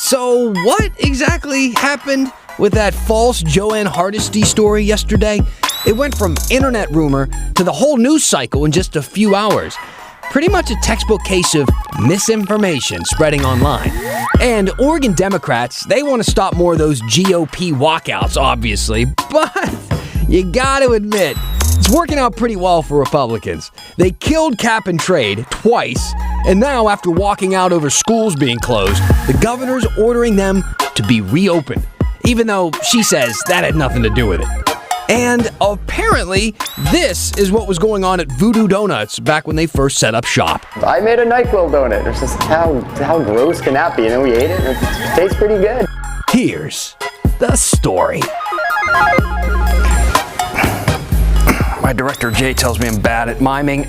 So what exactly happened with that false Joanne Hardesty story yesterday? It went from internet rumor to the whole news cycle in just a few hours. Pretty much a textbook case of misinformation spreading online. And Oregon Democrats, they want to stop more of those GOP walkouts, obviously, but you gotta admit, it's working out pretty well for Republicans. They killed cap and trade twice, and now after walking out over schools being closed, the governor's ordering them to be reopened, even though she says that had nothing to do with it. And apparently, this is what was going on at Voodoo Doughnuts back when they first set up shop. I made a NyQuil donut. It's just how gross can that be? And then we ate it, and it tastes pretty good. Here's the story. My director, Jay, tells me I'm bad at miming.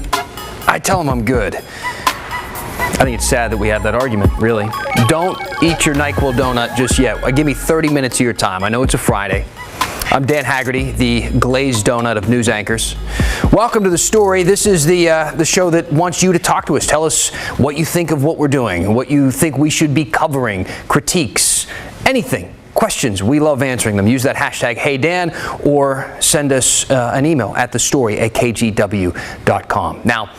I tell him I'm good. I think it's sad that we have that argument, really. Don't eat your NyQuil donut just yet. Give me 30 minutes of your time. I know it's a Friday. I'm Dan Haggerty, the glazed donut of news anchors. Welcome to The Story. This is the show that wants you to talk to us. Tell us what you think of what we're doing, what you think we should be covering, critiques, anything. Questions, we love answering them. Use that hashtag HeyDan or send us an email at thestory@kgw.com. Now,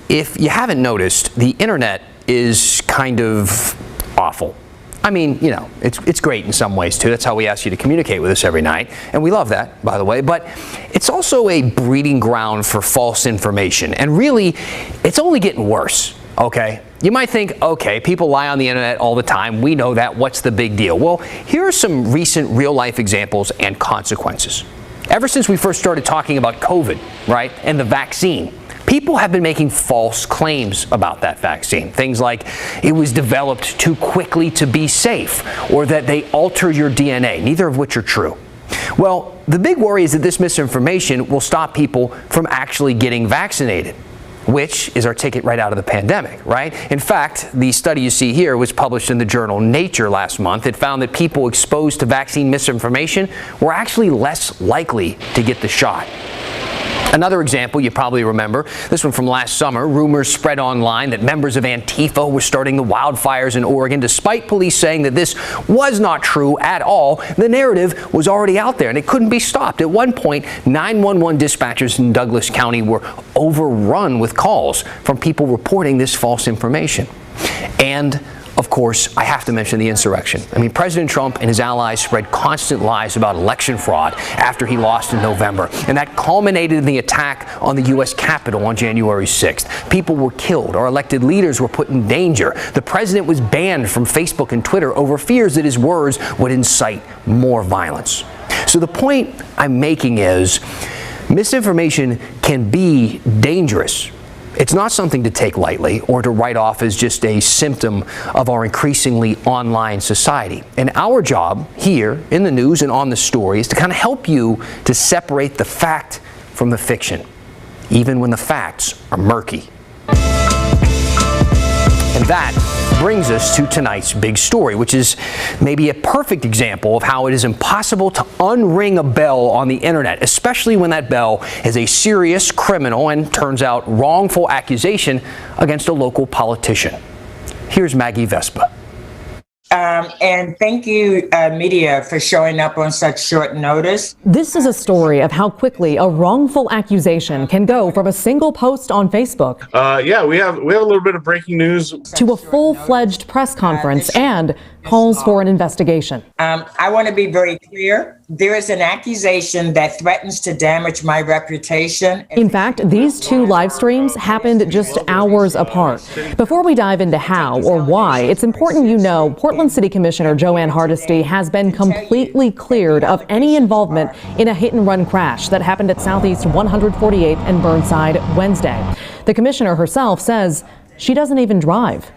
if you haven't noticed, the internet is kind of awful. I mean, you know, it's great in some ways, too. That's how we ask you to communicate with us every night. And we love that, by the way. But it's also a breeding ground for false information. And really, it's only getting worse, okay? You might think, okay, people lie on the internet all the time. We know that. What's the big deal? Well, here are some recent real-life examples and consequences. Ever since we first started talking about COVID, right, and the vaccine, people have been making false claims about that vaccine. Things like it was developed too quickly to be safe, or that they alter your DNA, neither of which are true. Well, the big worry is that this misinformation will stop people from actually getting vaccinated, which is our ticket right out of the pandemic, right? In fact, the study you see here was published in the journal Nature last month. It found that people exposed to vaccine misinformation were actually less likely to get the shot. Another example you probably remember, this one from last summer, rumors spread online that members of Antifa were starting the wildfires in Oregon. Despite police saying that this was not true at all, the narrative was already out there and it couldn't be stopped. At one point, 911 dispatchers in Douglas County were overrun with calls from people reporting this false information. And of course, I have to mention the insurrection. I mean, President Trump and his allies spread constant lies about election fraud after he lost in November, and that culminated in the attack on the U.S. Capitol on January 6th. People were killed. Our elected leaders were put in danger. The president was banned from Facebook and Twitter over fears that his words would incite more violence. So the point I'm making is misinformation can be dangerous. It's not something to take lightly or to write off as just a symptom of our increasingly online society. And our job here in the news and on The Story is to kind of help you to separate the fact from the fiction, even when the facts are murky. And that brings us to tonight's big story, which is maybe a perfect example of how it is impossible to unring a bell on the internet, especially when that bell is a serious criminal and turns out wrongful accusation against a local politician. Here's Maggie Vespa. And thank you, media, for showing up on such short notice. This is a story of how quickly a wrongful accusation can go from a single post on Facebook. Yeah, we have a little bit of breaking news to a full-fledged press conference and calls for an investigation. I want to be very clear. There is an accusation that threatens to damage my reputation. In fact, these two live streams happened just hours apart. Before we dive into how or why, it's important you know Portland City Commissioner Joanne Hardesty has been completely cleared of any involvement in a hit-and-run crash that happened at Southeast 148th and Burnside Wednesday. The commissioner herself says she doesn't even drive.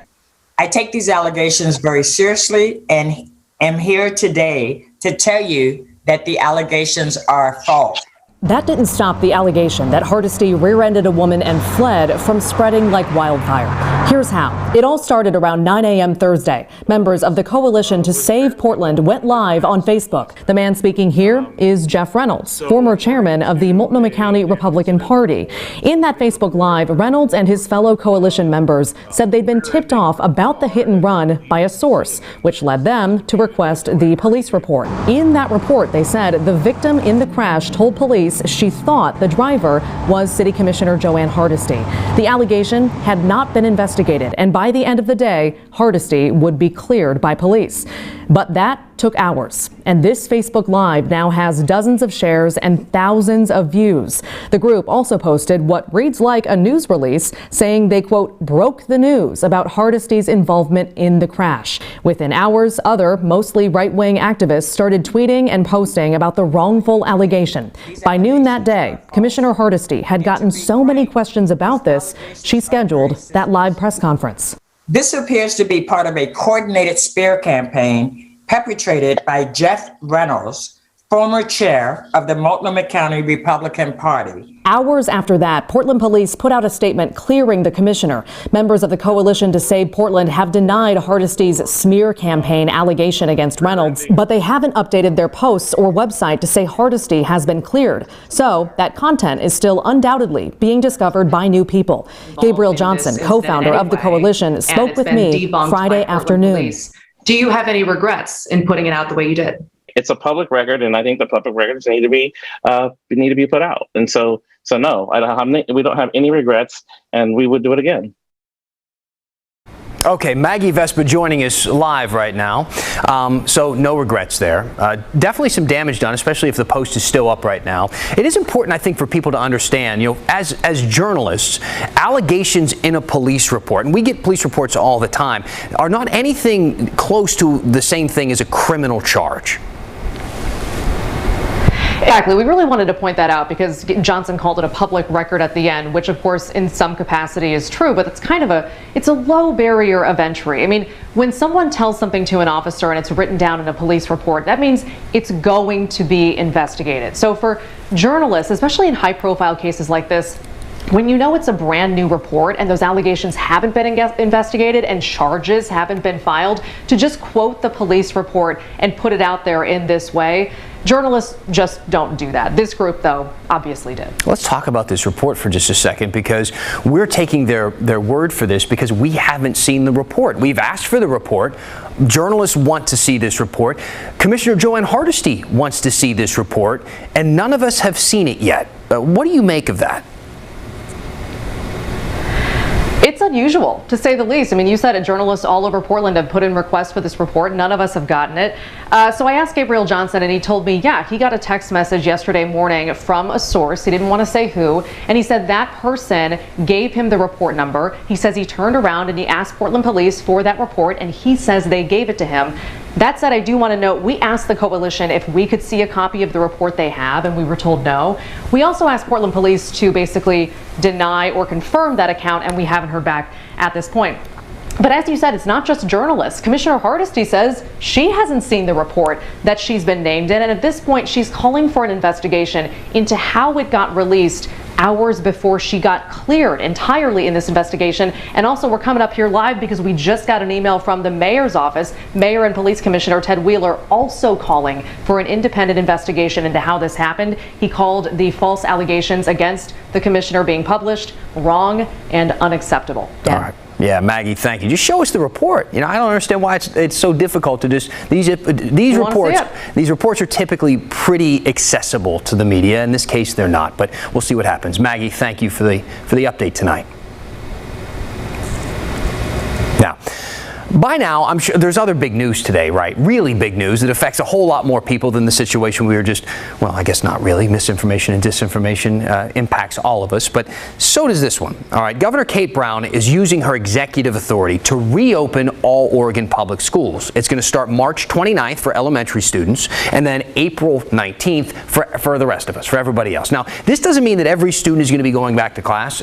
I take these allegations very seriously and am here today to tell you that the allegations are false. That didn't stop the allegation that Hardesty rear-ended a woman and fled from spreading like wildfire. Here's how. It all started around 9 a.m. Thursday. Members of the Coalition to Save Portland went live on Facebook. The man speaking here is Jeff Reynolds, former chairman of the Multnomah County Republican Party. In that Facebook Live, Reynolds and his fellow Coalition members said they'd been tipped off about the hit and run by a source, which led them to request the police report. In that report, they said the victim in the crash told police she thought the driver was City Commissioner Joanne Hardesty. The allegation had not been investigated, and by the end of the day, Hardesty would be cleared by police. But that took hours, and this Facebook Live now has dozens of shares and thousands of views. The group also posted what reads like a news release saying they, quote, broke the news about Hardesty's involvement in the crash. Within hours, other, mostly right-wing activists started tweeting and posting about the wrongful allegation. By noon that day, Commissioner Hardesty had gotten so many questions about this, she scheduled that live press conference. This appears to be part of a coordinated smear campaign perpetrated by Jeff Reynolds, former chair of the Multnomah County Republican Party. Hours after that, Portland police put out a statement clearing the commissioner. Members of the Coalition to Save Portland have denied Hardesty's smear campaign allegation against Reynolds, but they haven't updated their posts or website to say Hardesty has been cleared. So that content is still undoubtedly being discovered by new people. Gabriel Johnson, co-founder of the Coalition, spoke with me Friday afternoon. Do you have any regrets in putting it out the way you did? It's a public record, and I think the public records need to be put out. And so no, we don't have any regrets, and we would do it again. Okay, Maggie Vespa joining us live right now. So no regrets there. Definitely some damage done, especially if the post is still up right now. It is important, I think, for people to understand, as journalists, allegations in a police report, and we get police reports all the time, are not anything close to the same thing as a criminal charge. Exactly. We really wanted to point that out because Johnson called it a public record at the end, which of course in some capacity is true, but it's kind of it's a low barrier of entry. I mean, when someone tells something to an officer and it's written down in a police report, that means it's going to be investigated. So for journalists, especially in high profile cases like this, when you know it's a brand new report and those allegations haven't been investigated and charges haven't been filed, to just quote the police report and put it out there in this way, journalists just don't do that. This group, though, obviously did. Let's talk about this report for just a second, because we're taking their word for this because we haven't seen the report. We've asked for the report. Journalists want to see this report. Commissioner Joanne Hardesty wants to see this report, and none of us have seen it yet. What do you make of that? It's unusual, to say the least. I mean, you said it. Journalists all over Portland have put in requests for this report. None of us have gotten it. So I asked Gabriel Johnson, and he told me, yeah, he got a text message yesterday morning from a source. He didn't want to say who. And he said that person gave him the report number. He says he turned around and he asked Portland police for that report, and he says they gave it to him. That said, I do want to note, we asked the Coalition if we could see a copy of the report they have, and we were told no. We also asked Portland police to basically deny or confirm that account, and we haven't heard back at this point. But as you said, it's not just journalists. Commissioner Hardesty says she hasn't seen the report that she's been named in, and at this point she's calling for an investigation into how it got released hours before she got cleared entirely in this investigation. And also, we're coming up here live because we just got an email from the mayor's office. Mayor and Police Commissioner Ted Wheeler also calling for an independent investigation into how this happened. He called the false allegations against the commissioner being published wrong and unacceptable. All right. Yeah, Maggie, thank you. Just show us the report. I don't understand why it's so difficult to just these reports are typically pretty accessible to the media. In this case, they're not, but we'll see what happens. Maggie, thank you for the update tonight. Now, by now, I'm sure there's other big news today, right? Really big news that affects a whole lot more people than the situation we were just, well, I guess not really. Misinformation and disinformation impacts all of us, but so does this one. All right, Governor Kate Brown is using her executive authority to reopen all Oregon public schools. It's going to start March 29th for elementary students and then April 19th for the rest of us, for everybody else. Now, this doesn't mean that every student is going to be going back to class.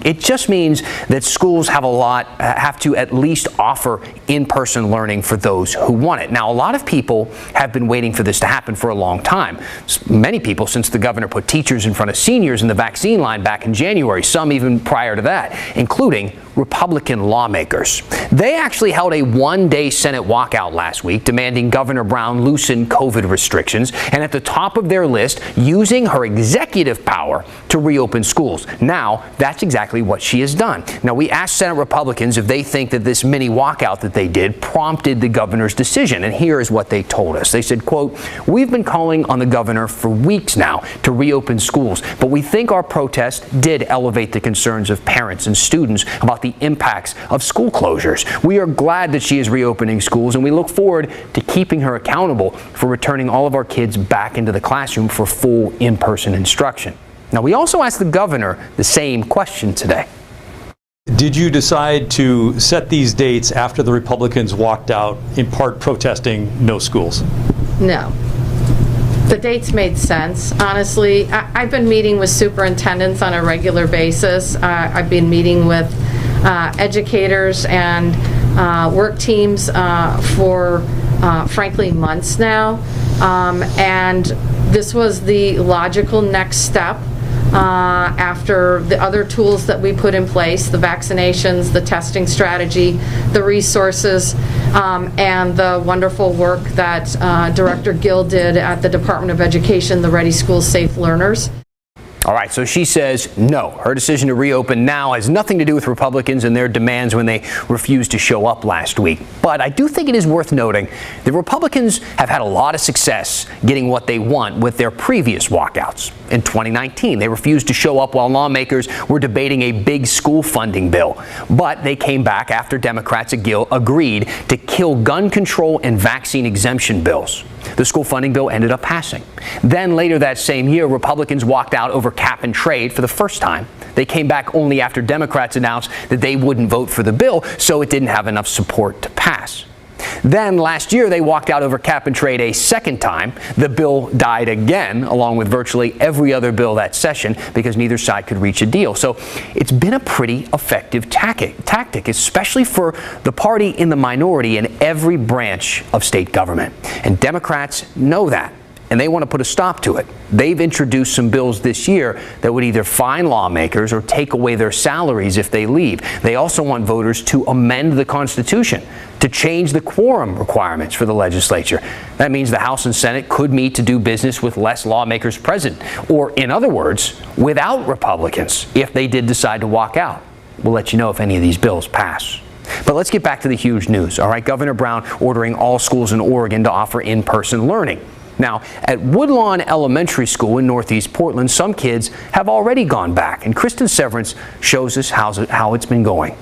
It just means that schools have to at least offer in-person learning for those who want it. Now, a lot of people have been waiting for this to happen for a long time. Many people since the governor put teachers in front of seniors in the vaccine line back in January, some even prior to that, including Republican lawmakers. They actually held a one-day Senate walkout last week demanding Governor Brown loosen COVID restrictions, and at the top of their list, using her executive power to reopen schools. Now, that's exactly what she has done. Now, we asked Senate Republicans if they think that this mini walkout that they did prompted the governor's decision, and here is what they told us. They said, quote, "We've been calling on the governor for weeks now to reopen schools, but we think our protest did elevate the concerns of parents and students about the impacts of school closures. We are glad that she is reopening schools, and we look forward to keeping her accountable for returning all of our kids back into the classroom for full in-person instruction." Now, we also asked the governor the same question today. Did you decide to set these dates after the Republicans walked out, in part protesting no schools? No. The dates made sense. Honestly, I've been meeting with superintendents on a regular basis. I've been meeting with educators and work teams for frankly months now. And this was the logical next step after the other tools that we put in place, the vaccinations, the testing strategy, the resources, and the wonderful work that Director Gill did at the Department of Education, the Ready Schools, Safe Learners. All right, so she says no. Her decision to reopen now has nothing to do with Republicans and their demands when they refused to show up last week. But I do think it is worth noting that Republicans have had a lot of success getting what they want with their previous walkouts. In 2019, they refused to show up while lawmakers were debating a big school funding bill. But they came back after Democrats agreed to kill gun control and vaccine exemption bills. The school funding bill ended up passing. Then later that same year, Republicans walked out over cap and trade for the first time. They came back only after Democrats announced that they wouldn't vote for the bill, so it didn't have enough support to pass. Then last year, they walked out over cap and trade a second time. The bill died again, along with virtually every other bill that session, because neither side could reach a deal. So it's been a pretty effective tactic, especially for the party in the minority in every branch of state government. And Democrats know that, and they want to put a stop to it. They've introduced some bills this year that would either fine lawmakers or take away their salaries if they leave. They also want voters to amend the Constitution to change the quorum requirements for the legislature. That means the House and Senate could meet to do business with less lawmakers present, or in other words, without Republicans if they did decide to walk out. We'll let you know if any of these bills pass. But let's get back to the huge news. All right, Governor Brown ordering all schools in Oregon to offer in-person learning. Now, at Woodlawn Elementary School in Northeast Portland, some kids have already gone back, and Kristen Severance shows us how it's been going.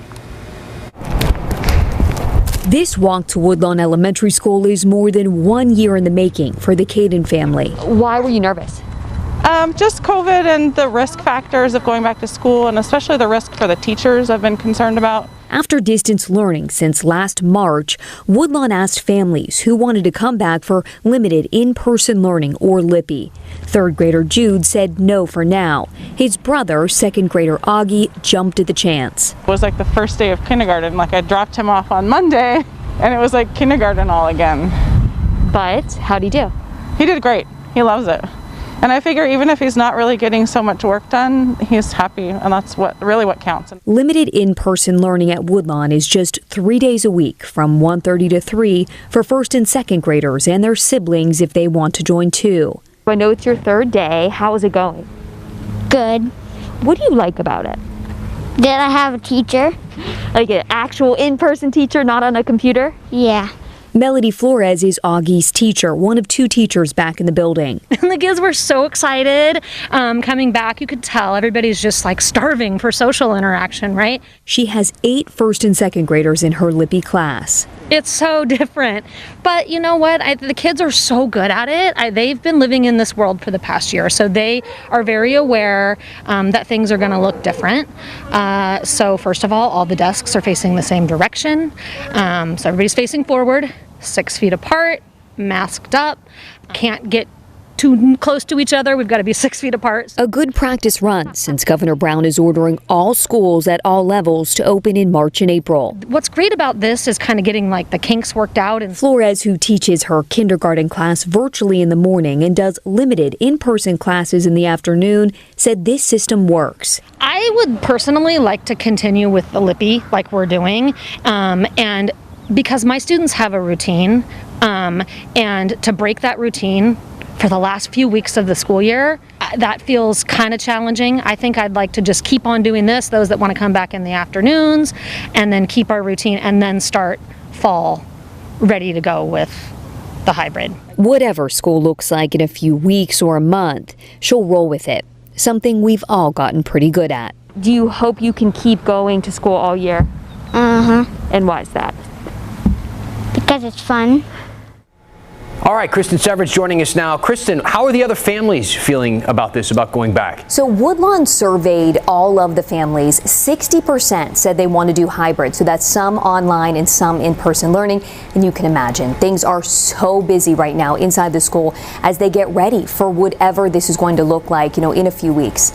This walk to Woodlawn Elementary School is more than 1 year in the making for the Caden family. Why were you nervous? Just COVID and the risk factors of going back to school, and especially the risk for the teachers I've been concerned about. After distance learning since last March, Woodlawn asked families who wanted to come back for limited in-person learning or LIPI. Third grader Jude said no for now. His brother, second grader Augie, jumped at the chance. It was like the first day of kindergarten. Like I dropped him off on Monday and it was like kindergarten all again. But how'd he do? He did great. He loves it. And I figure even if he's not really getting so much work done, he's happy, and that's really what counts. Limited in-person learning at Woodlawn is just 3 days a week from 1:30 to 3 for first and second graders and their siblings if they want to join too. I know it's your third day. How is it going? Good. What do you like about it? That I have a teacher. Like an actual in-person teacher, not on a computer? Yeah. Melody Flores is Augie's teacher, one of 2 teachers back in the building. The kids were so excited coming back. You could tell everybody's just like starving for social interaction, right? She has 8 first and second graders in her LIPI class. It's so different. But you know what? The kids are so good at it. They've been living in this world for the past year, so they are very aware that things are going to look different. So first of all the desks are facing the same direction. So everybody's facing forward, 6 feet apart, masked up, can't get too close to each other. We've got to be 6 feet apart. A good practice run since Governor Brown is ordering all schools at all levels to open in March and April. What's great about this is kind of getting like the kinks worked out. And Flores, who teaches her kindergarten class virtually in the morning and does limited in-person classes in the afternoon, said this system works. I would personally like to continue with the Lippy like we're doing, and because my students have a routine, and to break that routine for the last few weeks of the school year, that feels kind of challenging. I think I'd like to just keep on doing this, those that want to come back in the afternoons, and then keep our routine and then start fall ready to go with the hybrid. Whatever school looks like in a few weeks or a month, she'll roll with it. Something we've all gotten pretty good at. Do you hope you can keep going to school all year? And why is that? Because it's fun. All right, Kristen Severance joining us now. Kristen, how are the other families feeling about this, about going back? So Woodlawn surveyed all of the families. 60% said they want to do hybrid. So that's some online and some in-person learning. And you can imagine things are so busy right now inside the school as they get ready for whatever this is going to look like, in a few weeks.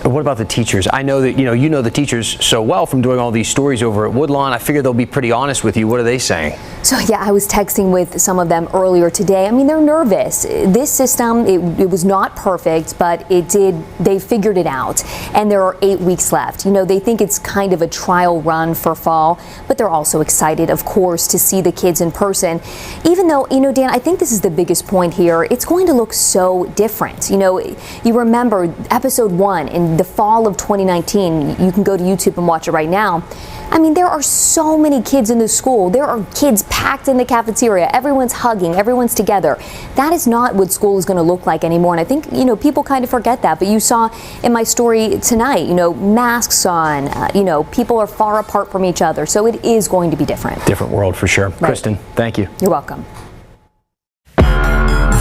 What about the teachers? I know that you know the teachers so well from doing all these stories over at Woodlawn. I figure they'll be pretty honest with you. What are they saying? So yeah, I was texting with some of them earlier today. I mean, they're nervous. This system, it was not perfect, but they figured it out. And there are 8 weeks left. They think it's kind of a trial run for fall, but they're also excited, of course, to see the kids in person. Even though, Dan, I think this is the biggest point here. It's going to look so different. You remember episode 1 in the fall of 2019. You can go to YouTube and watch it right now. I mean, there are so many kids in the school. There are kids packed in the cafeteria. Everyone's hugging. Everyone's together. That is not what school is going to look like anymore. And I think, people kind of forget that. But you saw in my story tonight, masks on, people are far apart from each other. So it is going to be different. Different world for sure. Right. Kristen, thank you. You're welcome.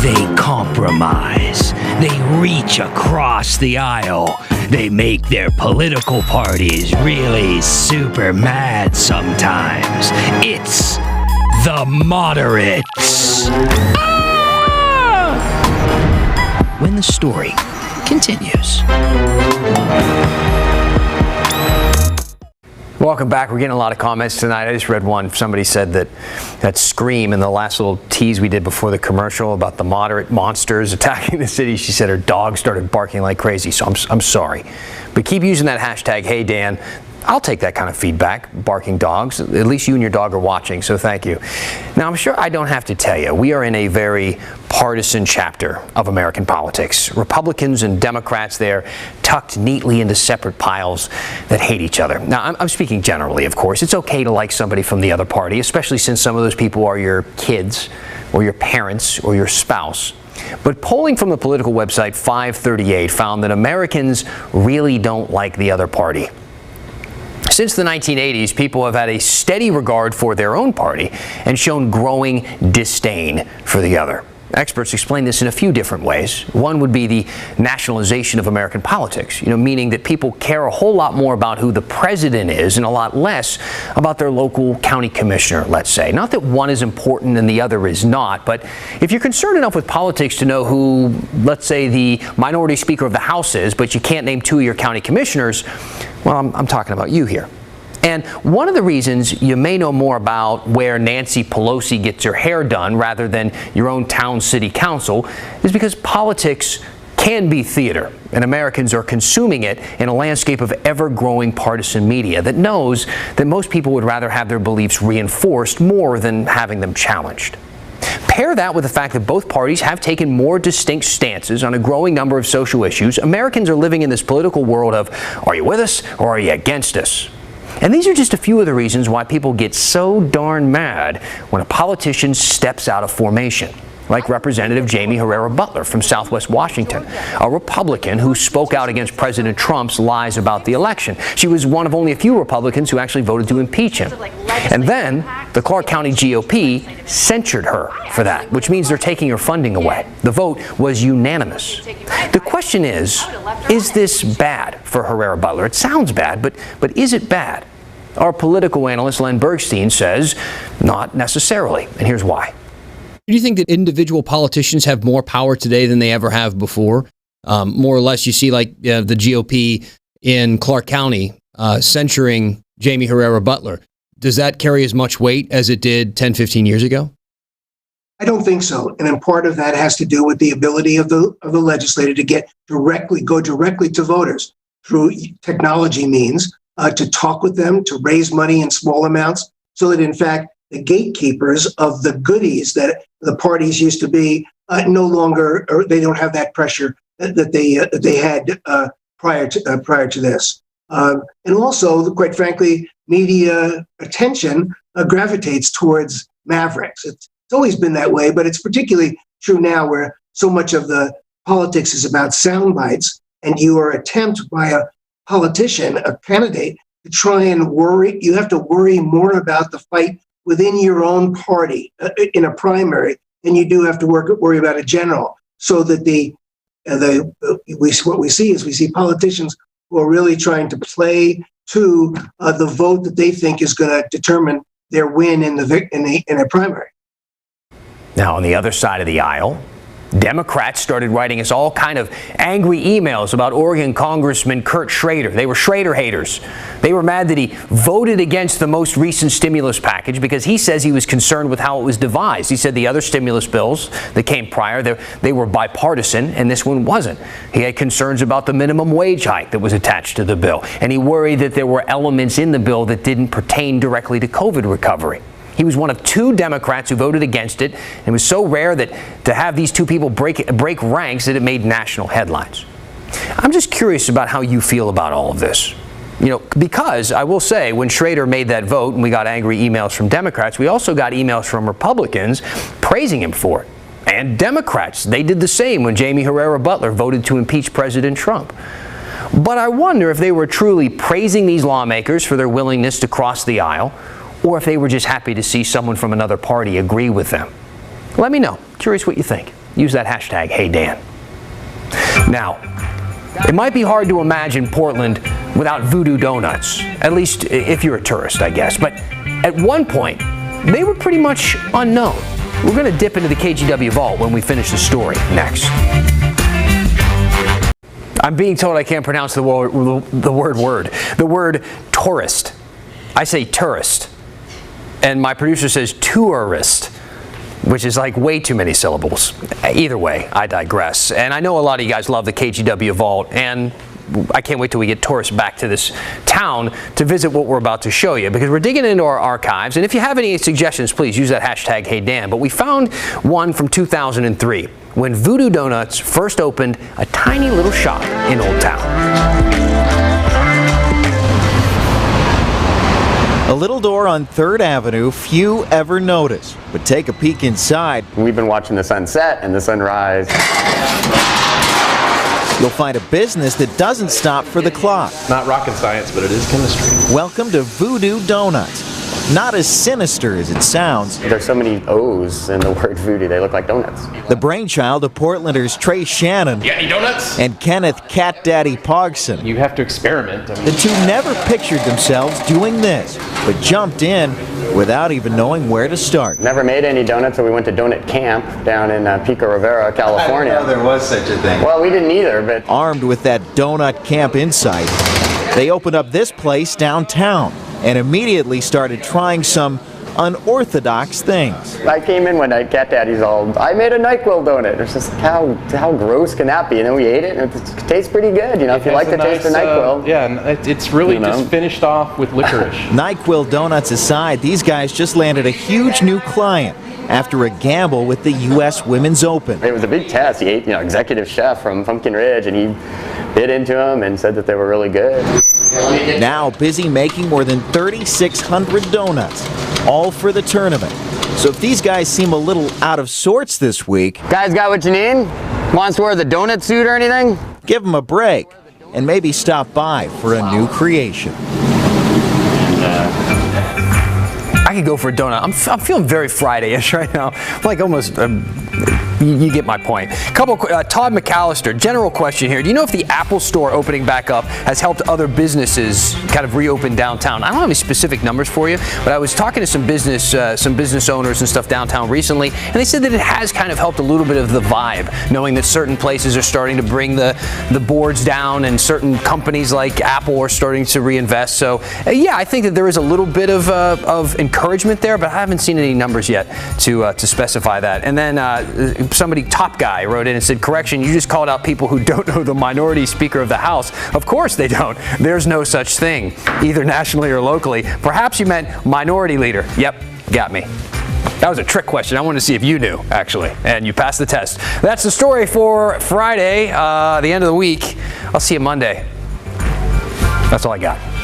They compromise. They reach across the aisle. They make their political parties really super mad sometimes. It's the moderates. When the story continues. Welcome back. We're getting a lot of comments tonight. I just read one. Somebody said that scream in the last little tease we did before the commercial about the moderate monsters attacking the city. She said her dog started barking like crazy. So I'm sorry. But keep using that hashtag, Hey Dan. I'll take that kind of feedback, barking dogs. At least you and your dog are watching, so thank you. Now, I'm sure I don't have to tell you, we are in a very partisan chapter of American politics. Republicans and Democrats there tucked neatly into separate piles that hate each other. Now, I'm speaking generally, of course. It's okay to like somebody from the other party, especially since some of those people are your kids or your parents or your spouse. But polling from the political website 538 found that Americans really don't like the other party. Since the 1980s, people have had a steady regard for their own party and shown growing disdain for the other. Experts explain this in a few different ways. One would be the nationalization of American politics, meaning that people care a whole lot more about who the president is and a lot less about their local county commissioner, let's say. Not that one is important and the other is not, but if you're concerned enough with politics to know who, let's say, the minority speaker of the House is, but you can't name 2 of your county commissioners, well, I'm talking about you here. And one of the reasons you may know more about where Nancy Pelosi gets her hair done rather than your own town city council is because politics can be theater, and Americans are consuming it in a landscape of ever-growing partisan media that knows that most people would rather have their beliefs reinforced more than having them challenged. Pair that with the fact that both parties have taken more distinct stances on a growing number of social issues. Americans are living in this political world of, are you with us or are you against us? And these are just a few of the reasons why people get so darn mad when a politician steps out of formation, like Representative Jamie Herrera Butler from Southwest Washington, a Republican who spoke out against President Trump's lies about the election. She was one of only a few Republicans who actually voted to impeach him. And then the Clark County GOP censured her for that, which means they're taking her funding away. The vote was unanimous. The question is this bad for Herrera Butler? It sounds bad, but is it bad? Our political analyst Len Bergstein says not necessarily, and here's why. Do you think that individual politicians have more power today than they ever have before? More or less, you see like the GOP in Clark County censuring Jamie Herrera Butler. Does that carry as much weight as it did 10, 15 years ago? I don't think so. And then part of that has to do with the ability of the legislator to go directly to voters through technology means, to talk with them, to raise money in small amounts, so that in fact the gatekeepers of the goodies that the parties used to be no longer, or they don't have that pressure that they had prior to this. And also, quite frankly, media attention gravitates towards mavericks. It's always been that way, but it's particularly true now, where so much of the politics is about sound bites, and your attempt by a politician, a candidate, to try and worry, you have to worry more about the fight within your own party in a primary than you do have to worry about a general. So that what we see politicians who are really trying to play to the vote that they think is going to determine their win in a primary. Now, on the other side of the aisle, Democrats started writing us all kind of angry emails about Oregon Congressman Kurt Schrader. They were Schrader haters. They were mad that he voted against the most recent stimulus package because he says he was concerned with how it was devised. He said the other stimulus bills that came prior, they were bipartisan, and this one wasn't. He had concerns about the minimum wage hike that was attached to the bill, and he worried that there were elements in the bill that didn't pertain directly to COVID recovery. He was one of 2 Democrats who voted against it, and it was so rare that to have these 2 people break ranks that it made national headlines. I'm just curious about how you feel about all of this. Because I will say, when Schrader made that vote and we got angry emails from Democrats, we also got emails from Republicans praising him for it. And Democrats, they did the same when Jamie Herrera Butler voted to impeach President Trump. But I wonder if they were truly praising these lawmakers for their willingness to cross the aisle, or if they were just happy to see someone from another party agree with them. Let me know. Curious what you think. Use that hashtag, HeyDan. Now, it might be hard to imagine Portland without Voodoo Doughnuts, at least if you're a tourist, I guess. But at one point, they were pretty much unknown. We're going to dip into the KGW vault when we finish the story next. I'm being told I can't pronounce the word tourist. I say tourist. And my producer says tourist, which is like way too many syllables. Either way, I digress. And I know a lot of you guys love the KGW Vault, and I can't wait till we get tourists back to this town to visit what we're about to show you, because we're digging into our archives. And if you have any suggestions, please use that hashtag HeyDan. But we found one from 2003, when Voodoo Doughnuts first opened a tiny little shop in Old Town. A little door on 3rd Avenue few ever notice, but take a peek inside. We've been watching the sunset and the sunrise. You'll find a business that doesn't stop for the clock. Not rocket science, but it is chemistry. Welcome to Voodoo Doughnuts. Not as sinister as it sounds. There's so many O's in the word voodoo, they look like donuts. The brainchild of Portlanders Trey Shannon any donuts? And Kenneth Cat Daddy Pogson. You have to experiment. The 2 never pictured themselves doing this, but jumped in without even knowing where to start. Never made any donuts, so we went to donut camp down in Pico Rivera, California. I didn't know there was such a thing. Well, we didn't either, but... Armed with that donut camp insight, they opened up this place downtown and immediately started trying some unorthodox things. I came in one night, Cat Daddy's all, I made a NyQuil donut. It's just, how gross can that be? And then we ate it, and it tastes pretty good, if you like the taste of NyQuil. It's really just finished off with licorice. NyQuil donuts aside, these guys just landed a huge new client after a gamble with the U.S. Women's Open. It was a big test. He ate, executive chef from Pumpkin Ridge, and he bit into them and said that they were really good. Now busy making more than 3,600 donuts, all for the tournament. So if these guys seem a little out of sorts this week... Guys got what you need? Wants to wear the donut suit or anything? Give them a break and maybe stop by for a new creation. I could go for a donut. I'm feeling very Friday-ish right now. I'm like almost You get my point. Todd McAllister, general question here. Do you know if the Apple Store opening back up has helped other businesses kind of reopen downtown? I don't have any specific numbers for you, but I was talking to some business owners and stuff downtown recently, and they said that it has kind of helped a little bit of the vibe, knowing that certain places are starting to bring the boards down and certain companies like Apple are starting to reinvest. So, yeah, I think that there is a little bit of encouragement there, but I haven't seen any numbers yet to specify that. And then somebody, Top Guy, wrote in and said, correction, you just called out people who don't know the minority Speaker of the House. Of course they don't. There's no such thing, either nationally or locally. Perhaps you meant minority leader. Yep, got me. That was a trick question. I wanted to see if you knew, actually, and you passed the test. That's the story for Friday, the end of the week. I'll see you Monday. That's all I got.